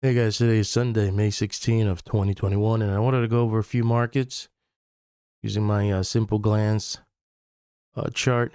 Hey guys, today is Sunday, May 16 of 2021, and I wanted to go over a few markets using my simple glance chart.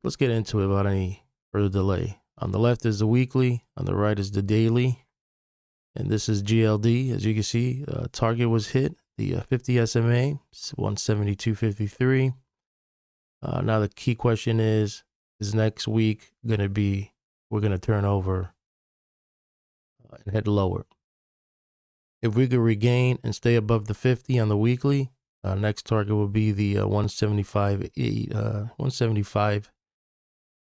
Let's get into it without any further delay. On the left is the weekly, on the right is the daily, and this is GLD. As you can see, target was hit, the 50 SMA, 172.53. Now the key question is next week going to be, we're going to turn over and head lower? If we could regain and stay above the 50 on the weekly, next target will be the 175. 175.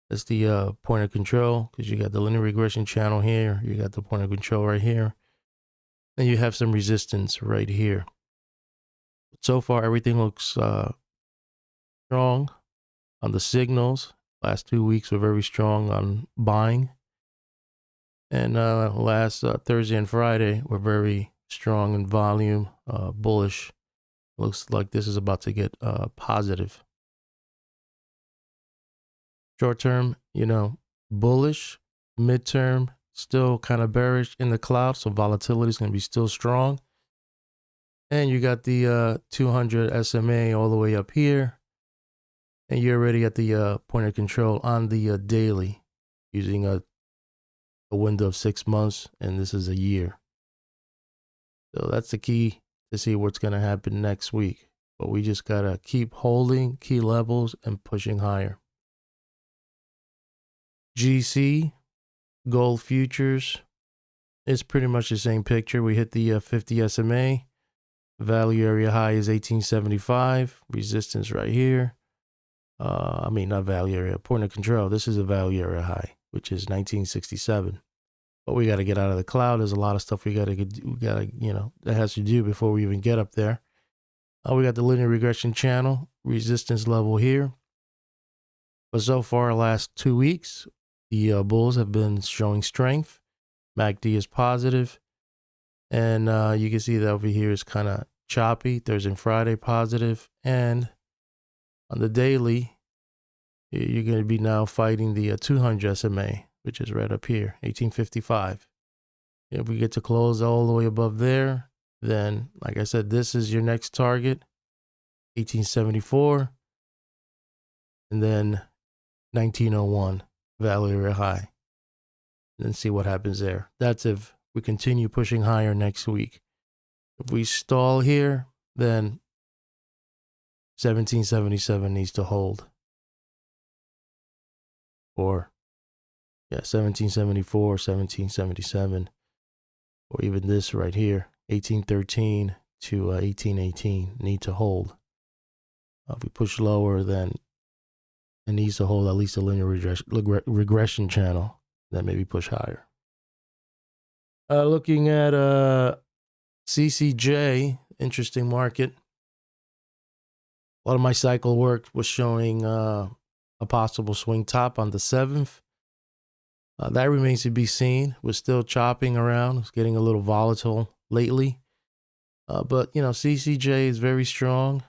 That's the point of control, because you got the linear regression channel here. You got the point of control right here. And you have some resistance right here. So far, everything looks strong on the signals. Last 2 weeks were very strong on buying. And last Thursday and Friday were very strong in volume, bullish. Looks like this is about to get positive. Short term, bullish. Midterm, still kind of bearish in the cloud, so volatility is going to be still strong. And you got the 200 SMA all the way up here. And you're already at the point of control on the daily using a window of 6 months, and this is a year. So that's the key to see what's going to happen next week. But we just got to keep holding key levels and pushing higher. GC, gold futures, it's pretty much the same picture. We hit the 50 SMA. Value area high is 1875. Resistance right here. Not value area, point of control. This is a value area high, which is 1967. But we got to get out of the cloud. There's a lot of stuff we got to that has to do before we even get up there. We got the linear regression channel, resistance level here. But so far, last 2 weeks, the bulls have been showing strength. MACD is positive. And you can see that over here is kind of choppy. Thursday and Friday positive. And on the daily, you're going to be now fighting the 200 SMA, which is right up here, 1855. If we get to close all the way above there, then, like I said, this is your next target, 1874. And then 1901, value area high. And then see what happens there. That's if we continue pushing higher next week. If we stall here, then 1777 needs to hold. Or 1774, 1777, or even this right here, 1813 to 1818 need to hold. If we push lower, then it needs to hold at least a linear regression channel, then maybe push higher. Looking at CCJ, interesting market. A lot of my cycle work was showing a possible swing top on the 7th. That remains to be seen. We're still chopping around. It's getting a little volatile lately. But, CCJ is very strong.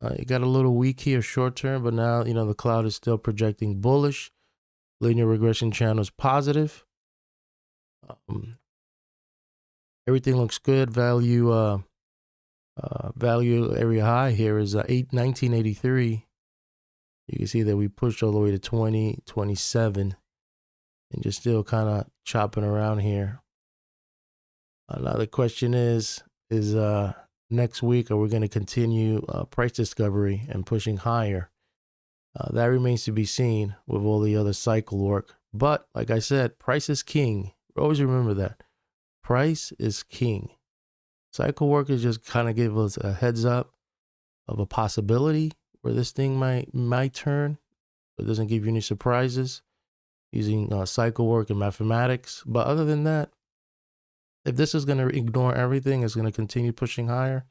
It got a little weak here short term, but now, the cloud is still projecting bullish. Linear regression channel is positive. Everything looks good. Value area high here is 1983. You can see that we pushed all the way to 2027 and just still kind of chopping around here. Now the question is next week, are we going to continue price discovery and pushing higher? That remains to be seen with all the other cycle work. But like I said, price is king. Always remember that. Price is king. Cycle work is just kind of give us a heads up of a possibility where this thing might turn. It doesn't give you any surprises using cycle work and mathematics. But other than that, if this is going to ignore everything, it's going to continue pushing higher,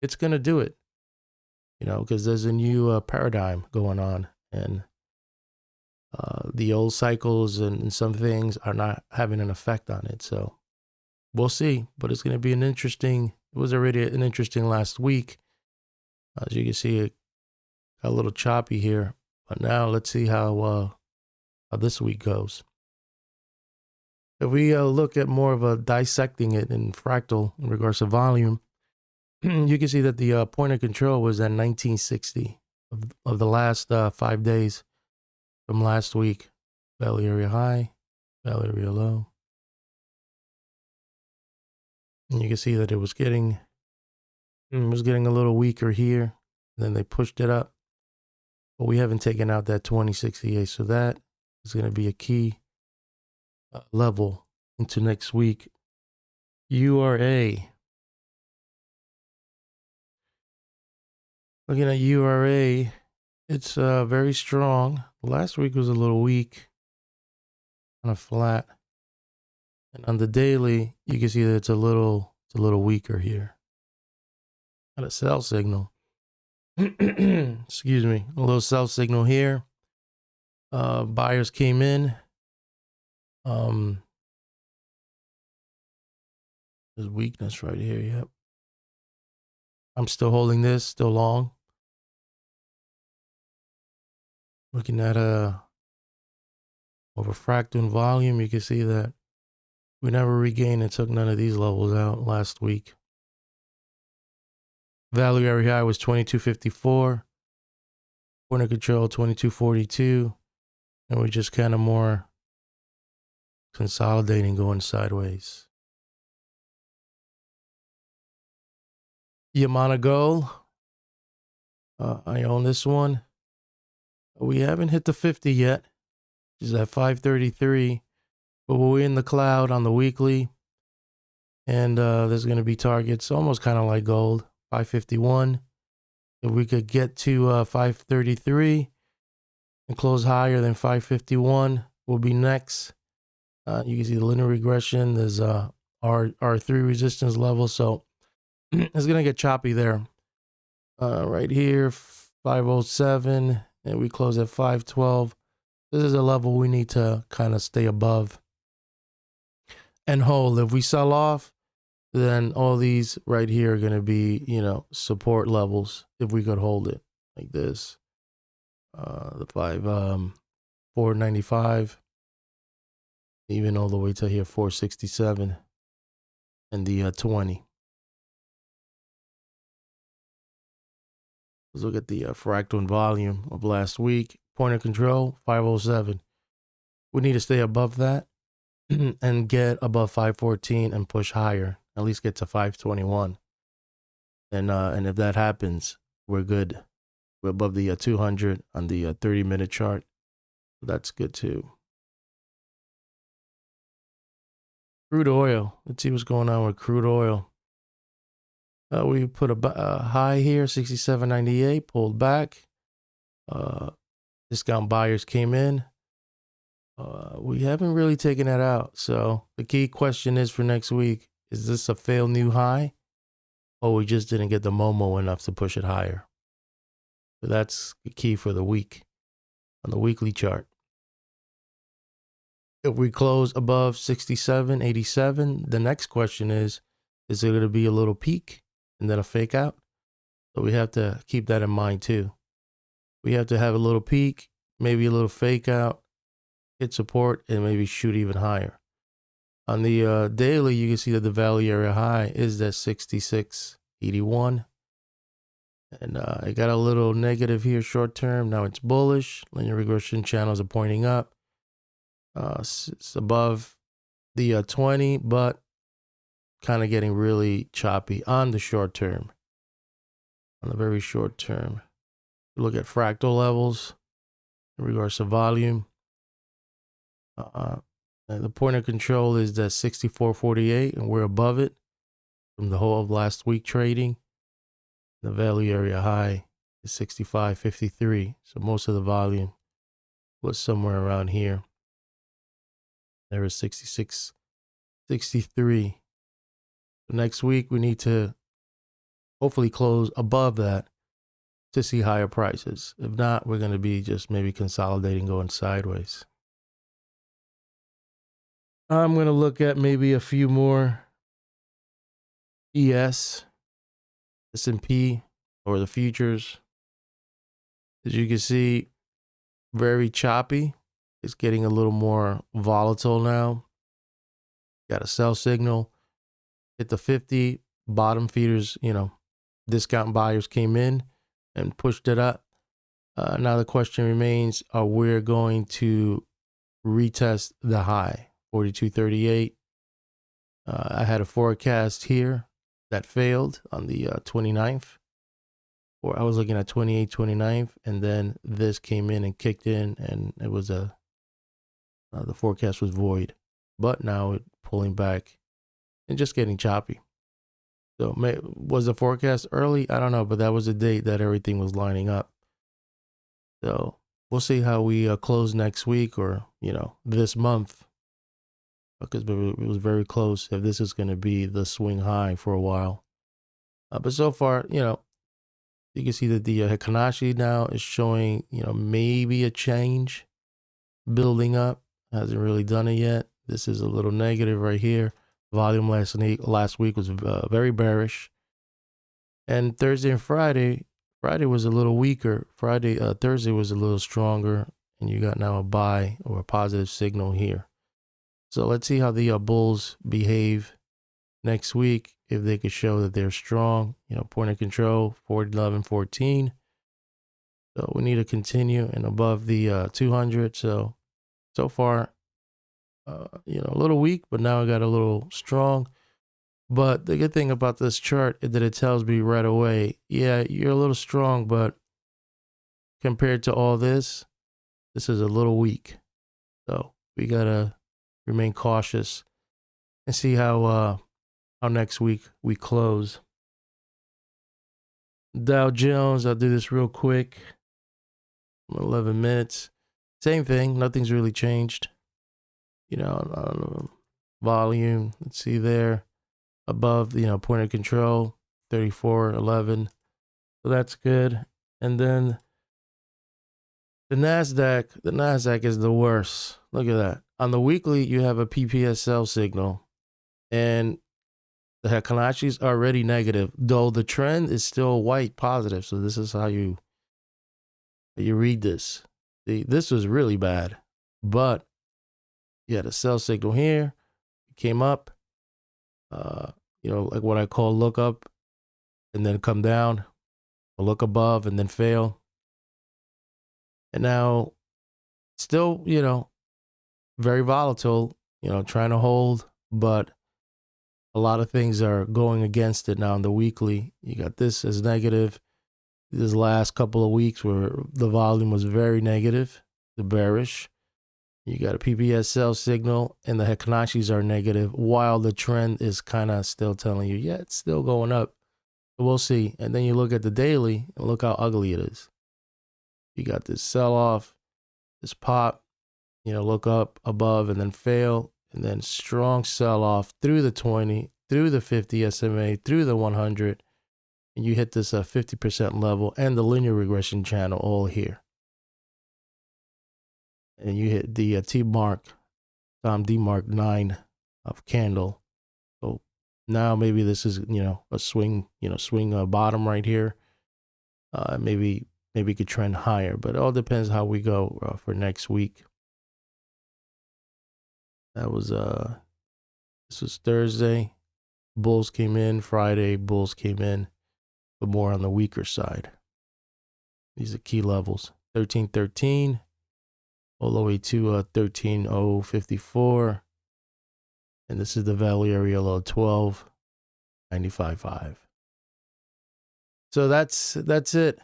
it's going to do it. Because there's a new paradigm going on, and the old cycles and some things are not having an effect on it. So we'll see, but it's going to be it was already an interesting last week. As you can see, it got a little choppy here, but now let's see how this week goes. If we look at more of a dissecting it in fractal in regards to volume, you can see that the point of control was at 1960 of the last 5 days from last week. Value area high, value area low. And you can see that it was getting a little weaker here. Then they pushed it up. But we haven't taken out that 2068. So that is going to be a key level into next week. URA. Looking at URA, it's very strong. Last week was a little weak, kind of flat. And on the daily, you can see that it's a little weaker here. Got a sell signal. Excuse me, a little sell signal here. Buyers came in. There's weakness right here. Yep. I'm still holding this, still long. Looking at over fractal volume, you can see that we never regained and took none of these levels out last week. Value area high was 2254. Point of control 2242. And we're just kind of more consolidating, going sideways. Yamana Gold. I own this one. We haven't hit the 50 yet. It's at 533. But we're in the cloud on the weekly. And there's going to be targets almost kind of like gold. 551. If we could get to 533 and close higher than 551, will be next. You can see the linear regression. There's R3 resistance level. So it's going to get choppy there. Right here, 507, and we close at 512. This is a level we need to kind of stay above and hold. If we sell off, then all these right here are going to be, support levels. If we could hold it like this, the 495, even all the way to here, 467, and the 20. Let's look at the fractal and volume of last week. Point of control, 507. We need to stay above that and get above 514 and push higher. At least get to 521. And if that happens, we're good. We're above the 200 on the 30-minute chart. That's good too. Crude oil. Let's see what's going on with crude oil. We put a high here, 67.98, pulled back. Discount buyers came in. We haven't really taken that out. So the key question is for next week, is this a failed new high? Or we just didn't get the Momo enough to push it higher? So that's the key for the week on the weekly chart. If we close above 67.87, the next question is there going to be a little peak and then a fake out? So we have to keep that in mind too. We have to have a little peak, maybe a little fake out, hit support, and maybe shoot even higher. On the daily, you can see that the value area high is that 66.81. And it got a little negative here short term. Now it's bullish. Linear regression channels are pointing up. It's above the 20, but kind of getting really choppy on the short term. On the very short term. Look at fractal levels in regards to volume. The point of control is that 64.48, and we're above it from the whole of last week trading. The value area high is 65.53, so most of the volume was somewhere around here. There is 66.63. So next week we need to hopefully close above that to see higher prices. If not, we're going to be just maybe consolidating, going sideways. I'm going to look at maybe a few more ES, S&P, or the futures. As you can see, very choppy. It's getting a little more volatile now. Got a sell signal, hit the 50, bottom feeders, discount buyers came in and pushed it up. Now the question remains, are we going to retest the high, 42.38? I had a forecast here that failed on the 29th, or I was looking at 29th, and then this came in and kicked in, and it was the forecast was void. But now it's pulling back and just getting choppy. So was the forecast early? I don't know, but that was the date that everything was lining up. So we'll see how we close next week or, this month, because it was very close if this is going to be the swing high for a while. But so far, you can see that the Hikanashi now is showing, maybe a change building up. Hasn't really done it yet. This is a little negative right here. Volume last week was very bearish. And Thursday and Friday was a little weaker. Thursday was a little stronger. And you got now a buy or a positive signal here. So let's see how the bulls behave next week. If they could show that they're strong, point of control, 40, 11, 14. So we need to continue and above the 200. So far, a little weak, but now I got a little strong. But the good thing about this chart is that it tells me right away, yeah, you're a little strong, but compared to all this is a little weak. So we got to remain cautious and see how next week we close. Dow Jones, I'll do this real quick. 11 minutes. Same thing. Nothing's really changed. Volume. Let's see there. Above, point of control, 34.11. So that's good. And then the NASDAQ is the worst. Look at that. On the weekly, you have a PPSL signal. And the Hikanashi is already negative, though the trend is still white positive. So this is how you read this. This was really bad. But you had a sell signal here. It came up. Like what I call look up and then come down, or look above and then fail. And now still, very volatile, trying to hold, but a lot of things are going against it now in the weekly. You got this as negative. This last couple of weeks where the volume was very negative, the bearish. You got a PPSL signal and the Hikanashis are negative while the trend is kind of still telling you, yeah, it's still going up. We'll see. And then you look at the daily and look how ugly it is. You got this sell off, this pop, look up above and then fail, and then strong sell off through the 20, through the 50 SMA, through the 100. And you hit this 50% level and the linear regression channel all here. And you hit the Tom D mark 9 of candle. So now maybe this is, a swing bottom right here. Maybe it could trend higher, but it all depends how we go for next week. That was, this was Thursday. Bulls came in. Friday, bulls came in, but more on the weaker side. These are key levels. 1313 all the way to 13054. And this is the value area low 12.95.5. So that's it.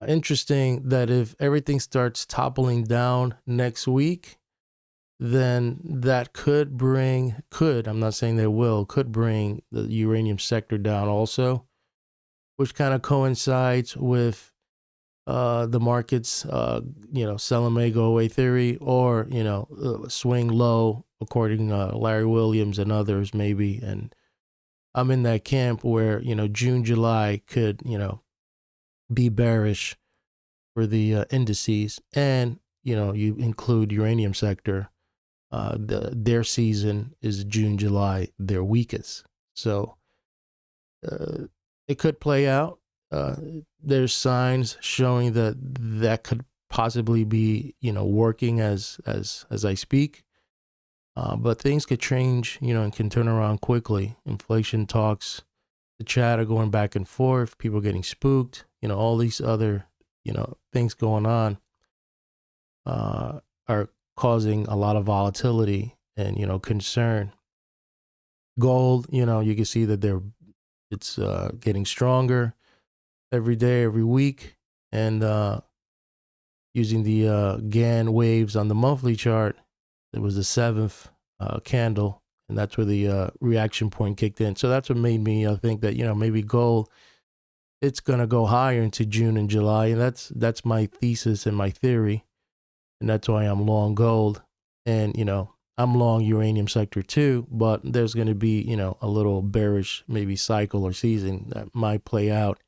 Interesting that if everything starts toppling down next week, then that could bring, I'm not saying they will, could bring the uranium sector down also, which kind of coincides with the markets, sell and may go away theory, or, swing low, according to Larry Williams and others maybe. And I'm in that camp where, June, July could, be bearish for the indices. And, you include uranium sector. Their season is June, July, their weakest. So it could play out. There's signs showing that could possibly be, working as I speak. But things could change, and can turn around quickly. Inflation talks, the chatter going back and forth, people getting spooked, all these other, things going on are causing a lot of volatility and, concern. Gold, you can see that it's getting stronger every day, every week. And using the Gann waves on the monthly chart, it was the seventh candle, and that's where the reaction point kicked in. So that's what made me think that maybe gold, it's gonna go higher into June and July, and that's my thesis and my theory, and that's why I'm long gold, and I'm long uranium sector too. But there's gonna be a little bearish maybe cycle or season that might play out,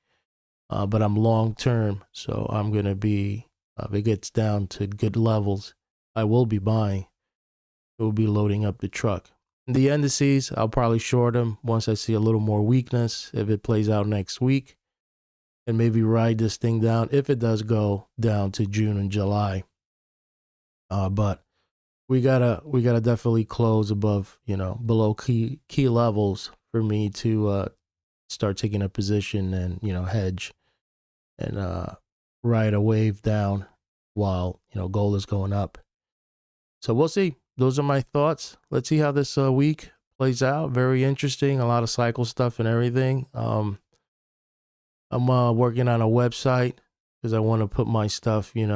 but I'm long term, so I'm gonna be if it gets down to good levels, I will be buying. It will be loading up the truck. The indices, I'll probably short them once I see a little more weakness if it plays out next week, and maybe ride this thing down if it does go down to June and July. But we gotta definitely close above below key levels for me to start taking a position and hedge and ride a wave down while gold is going up. So we'll see. Those are my thoughts. Let's see how this week plays out. Very interesting. A lot of cycle stuff and everything. I'm working on a website because I want to put my stuff, in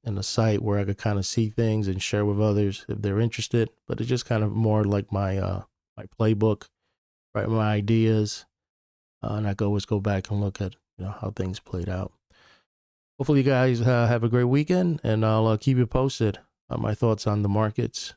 a site where I could kind of see things and share with others if they're interested. But it's just kind of more like my playbook, write my ideas, and I can always go back and look at how things played out. Hopefully you guys have a great weekend, and I'll keep you posted on my thoughts on the markets.